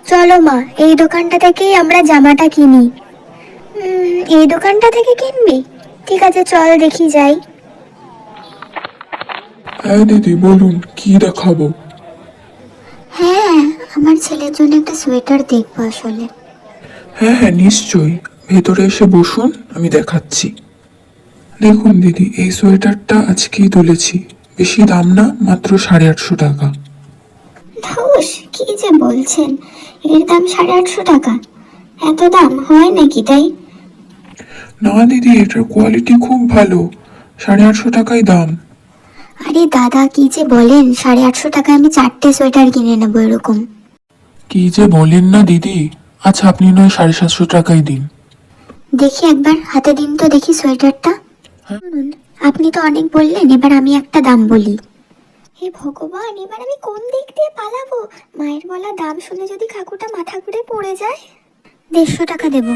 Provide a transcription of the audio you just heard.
চলো মা, এই দোকানটা থেকেই আমরা জামাটা কিনি। এই দোকানটা থেকে কিনবি? ঠিক আছে, চল দেখি যাই। হ্যাঁ দিদি, বলুন কি দেখাবো? হ্যাঁ, আমার ছেলের জন্য একটা সোয়েটার দেখবো আসলে। হ্যাঁ হ্যাঁ, নিশ্চয়ই। ভেতরে এসে বসুন, আমি দেখাচ্ছি। দেখুন দিদি, এই সোয়েটারটা আজকেই তুলেছি। বেশি দাম না, মাত্র 850 টাকা। ধুস, কি যে বলছেন! এর দাম 850 টাকা? এত দাম হয় নাকি তাই? না দিদি, এটার কোয়ালিটি খুব ভালো। 850 টাকাই দাম। আরে দাদা, কি যে বলেন! 850 টাকায় আমি 4টে সোয়েটার কিনে নেবো এরকম। কি যে বলেন না দিদি। আচ্ছা, আপনি নয় 750 টাকাই দিন। দেখি একবার হাতে দিন তো দেখি সোয়েটারটা। হ্যাঁ। শুনুন, আপনি তো অনেক বললেন, এবার আমি একটা দাম বলি। হে ভগবান, এবার আমি কোন দিক দিয়ে পালাবো? মায়ের বলা দাম শুনে যদি কাকুটা মাথা ঘুরে পড়ে যায়। 150 টাকা দেবো।